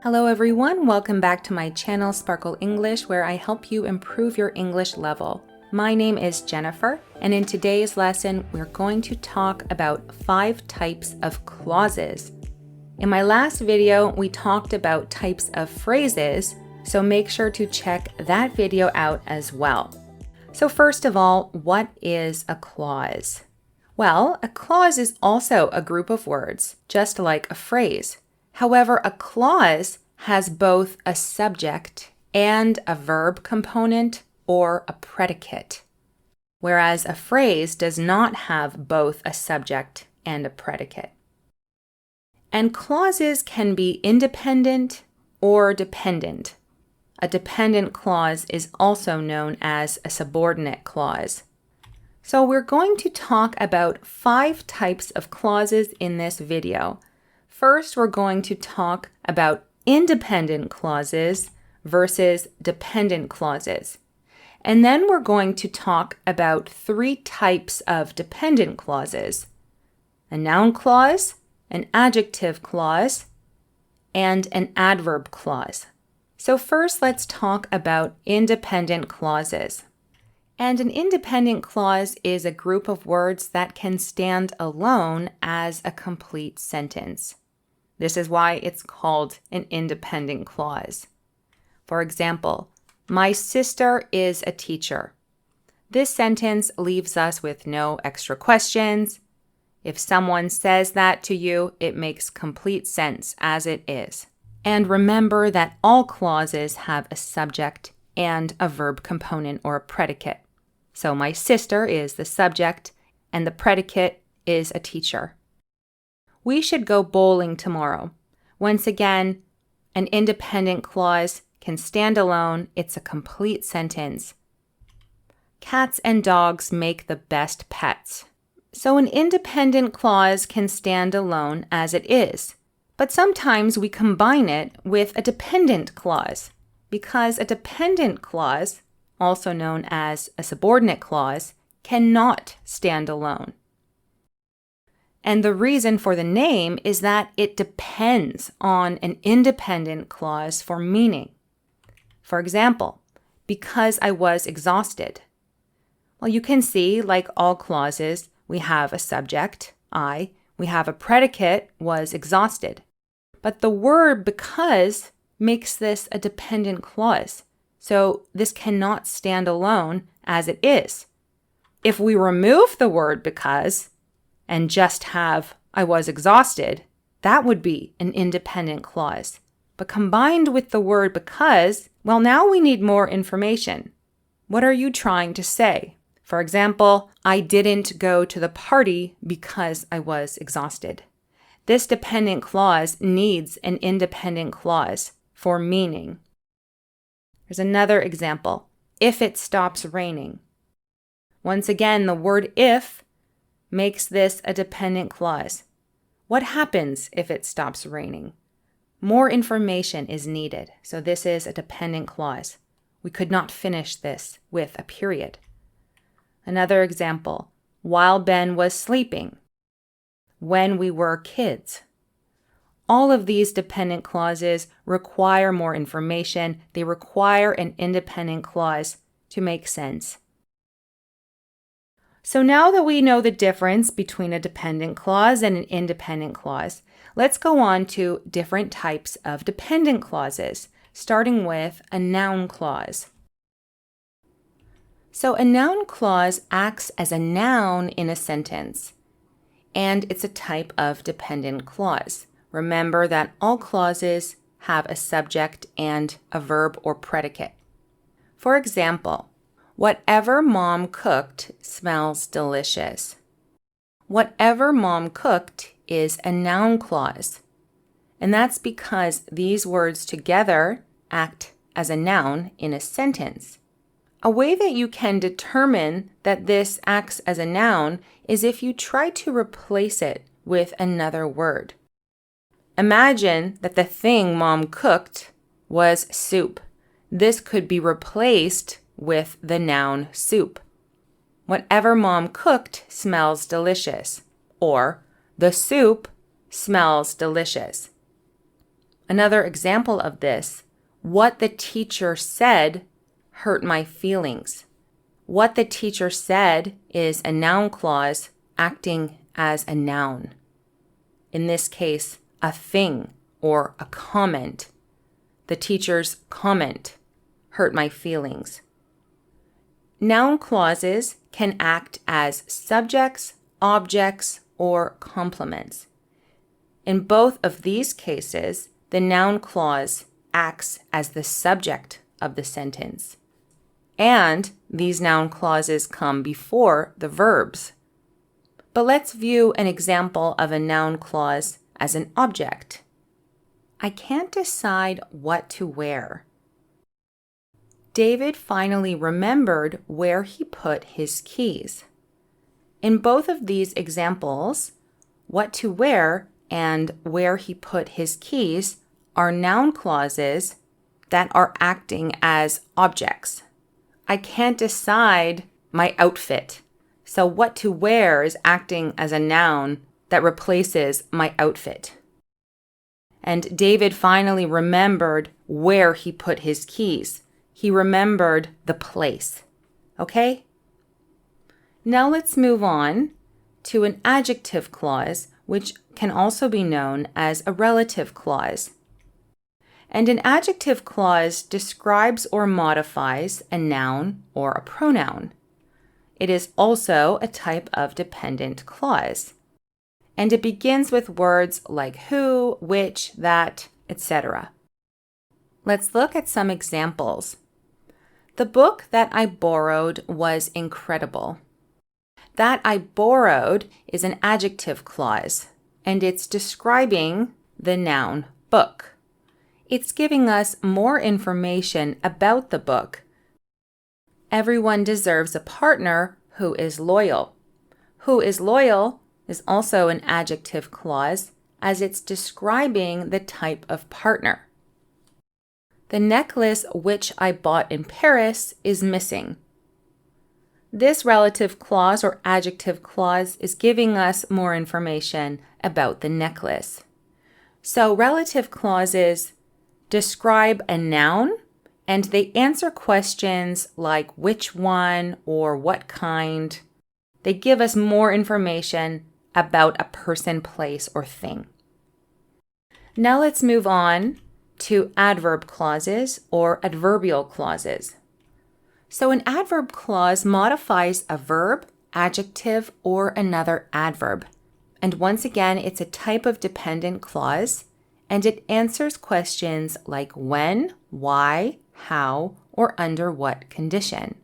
Hello everyone, welcome back to my channel Sparkle English, where I help you improve your English level. My name is Jennifer, and in today's lesson, we're going to talk about 5 types of clauses. In my last video, we talked about types of phrases, so make sure to check that video out as well. So first of all, what is a clause? Well, a clause is also a group of words, just like a phrase. However, a clause has both a subject and a verb component or a predicate, whereas a phrase does not have both a subject and a predicate. And clauses can be independent or dependent. A dependent clause is also known as a subordinate clause. So we're going to talk about 5 types of clauses in this video. First, we're going to talk about independent clauses versus dependent clauses. And then we're going to talk about 3 types of dependent clauses: a noun clause, an adjective clause, and an adverb clause. So first, let's talk about independent clauses. And an independent clause is a group of words that can stand alone as a complete sentence. This is why it's called an independent clause. For example, my sister is a teacher. This sentence leaves us with no extra questions. If someone says that to you, it makes complete sense as it is. And remember that all clauses have a subject and a verb component or a predicate. So my sister is the subject and the predicate is a teacher. We should go bowling tomorrow. Once again, an independent clause can stand alone. It's a complete sentence. Cats and dogs make the best pets. So an independent clause can stand alone as it is. But sometimes we combine it with a dependent clause, because a dependent clause, also known as a subordinate clause, cannot stand alone. And the reason for the name is that it depends on an independent clause for meaning. For example, because I was exhausted. Well, you can see, like all clauses, we have a subject, I, we have a predicate, was exhausted. But the word because makes this a dependent clause. So this cannot stand alone as it is. If we remove the word because and just have I was exhausted, that would be an independent clause. But combined with the word because, well, now we need more information. What are you trying to say? For example, I didn't go to the party because I was exhausted. This dependent clause needs an independent clause for meaning. Here's another example. If it stops raining. Once again, the word if makes this a dependent clause. What happens if it stops raining? More information is needed, so this is a dependent clause. We could not finish this with a period. Another example, while Ben was sleeping. When we were kids. All of these dependent clauses require more information. They require an independent clause to make sense. So now that we know the difference between a dependent clause and an independent clause, let's go on to different types of dependent clauses, starting with a noun clause. So a noun clause acts as a noun in a sentence, and it's a type of dependent clause. Remember that all clauses have a subject and a verb or predicate. For example, whatever Mom cooked smells delicious. Whatever Mom cooked is a noun clause. And that's because these words together act as a noun in a sentence. A way that you can determine that this acts as a noun is if you try to replace it with another word. Imagine that the thing Mom cooked was soup. This could be replaced with the noun soup. Whatever Mom cooked smells delicious. Or, the soup smells delicious. Another example of this, what the teacher said hurt my feelings. What the teacher said is a noun clause acting as a noun. In this case, a thing or a comment. The teacher's comment hurt my feelings. Noun clauses can act as subjects, objects, or complements. In both of these cases, the noun clause acts as the subject of the sentence. And these noun clauses come before the verbs. But let's view an example of a noun clause as an object. I can't decide what to wear. David finally remembered where he put his keys. In both of these examples, what to wear and where he put his keys are noun clauses that are acting as objects. I can't decide my outfit. So what to wear is acting as a noun that replaces my outfit. And David finally remembered where he put his keys. He remembered the place. Okay? Now let's move on to an adjective clause, which can also be known as a relative clause. And an adjective clause describes or modifies a noun or a pronoun. It is also a type of dependent clause. And it begins with words like who, which, that, etc. Let's look at some examples. The book that I borrowed was incredible. That I borrowed is an adjective clause, and it's describing the noun book. It's giving us more information about the book. Everyone deserves a partner who is loyal. Who is loyal is also an adjective clause, as it's describing the type of partner. The necklace which I bought in Paris is missing. This relative clause or adjective clause is giving us more information about the necklace. So relative clauses describe a noun and they answer questions like which one or what kind. They give us more information about a person, place, or thing. Now let's move on to adverb clauses or adverbial clauses. So an adverb clause modifies a verb, adjective, or another adverb. And once again, it's a type of dependent clause, and it answers questions like when, why, how, or under what condition.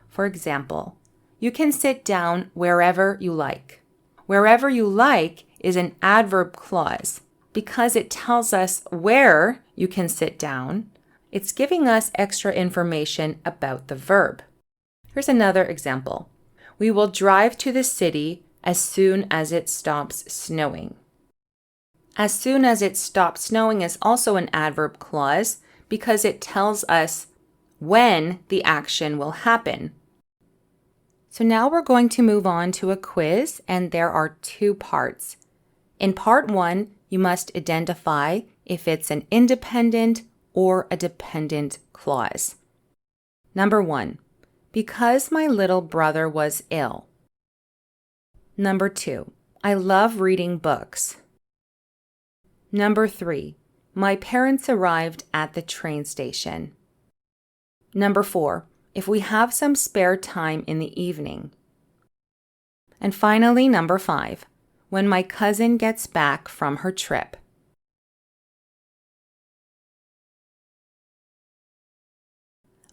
For example, you can sit down wherever you like. Wherever you like is an adverb clause because it tells us where you can sit down. It's giving us extra information about the verb. Here's another example. We will drive to the city as soon as it stops snowing. As soon as it stops snowing is also an adverb clause because it tells us when the action will happen. So now we're going to move on to a quiz, and there are 2 parts. In part 1, you must identify if it's an independent or a dependent clause. Number 1, because my little brother was ill. Number 2, I love reading books. Number 3, my parents arrived at the train station. Number 4, if we have some spare time in the evening. And finally, number 5, when my cousin gets back from her trip.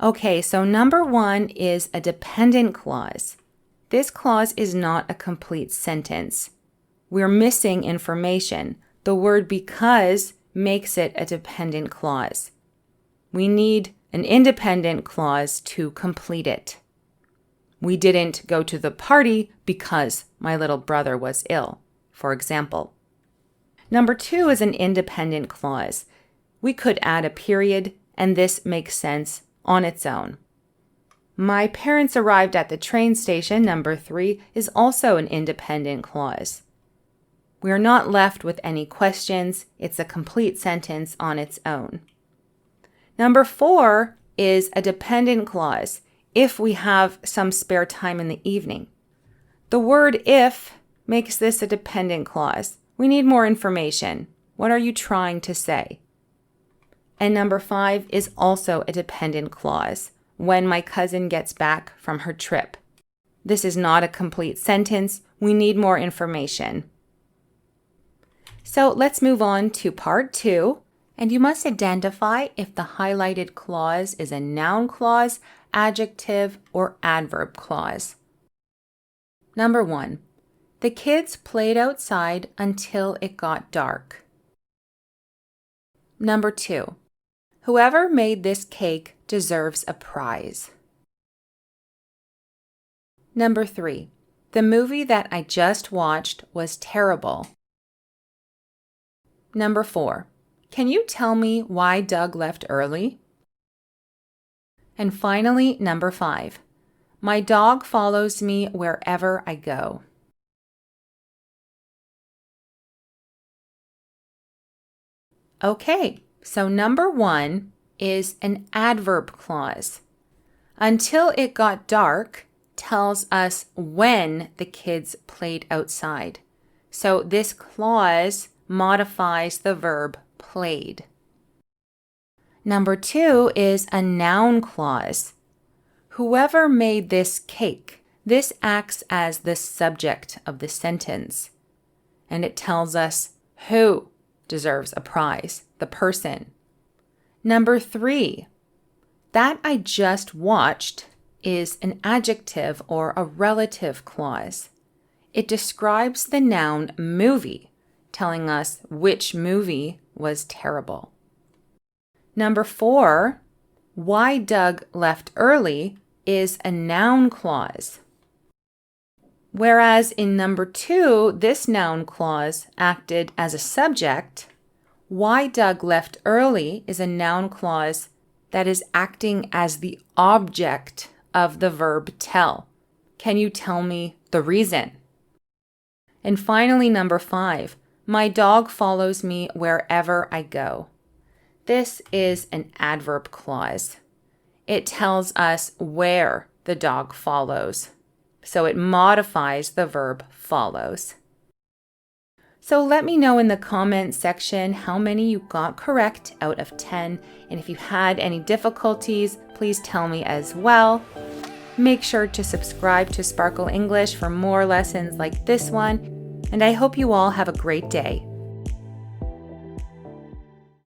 Okay, so number 1 is a dependent clause. This clause is not a complete sentence. We're missing information. The word because makes it a dependent clause. We need an independent clause to complete it. We didn't go to the party because my little brother was ill, for example. Number 2 is an independent clause. We could add a period, and this makes sense on its own. My parents arrived at the train station, number 3, is also an independent clause. We are not left with any questions. It's a complete sentence on its own. Number 4 is a dependent clause if we have some spare time in the evening. The word if makes this a dependent clause. We need more information. What are you trying to say? And number 5 is also a dependent clause. When my cousin gets back from her trip. This is not a complete sentence. We need more information. So let's move on to part 2. And you must identify if the highlighted clause is a noun clause, adjective, or adverb clause. Number 1. The kids played outside until it got dark. Number 2. Whoever made this cake deserves a prize. Number 3. The movie that I just watched was terrible. Number 4. Can you tell me why Doug left early? And finally, number 5. My dog follows me wherever I go. Okay, so number 1 is an adverb clause. Until it got dark tells us when the kids played outside. So this clause modifies the verb played. Number 2 is a noun clause. Whoever made this cake, this acts as the subject of the sentence. And it tells us who deserves a prize, the person. Number 3, that I just watched is an adjective or a relative clause. It describes the noun movie, telling us which movie was terrible. Number 4, why Doug left early is a noun clause. Whereas in number 2, this noun clause acted as a subject, why Doug left early is a noun clause that is acting as the object of the verb tell. Can you tell me the reason? And finally, number 5, my dog follows me wherever I go. This is an adverb clause. It tells us where the dog follows. So it modifies the verb follows. So let me know in the comments section how many you got correct out of 10. And if you had any difficulties, please tell me as well. Make sure to subscribe to Sparkle English for more lessons like this one. And I hope you all have a great day.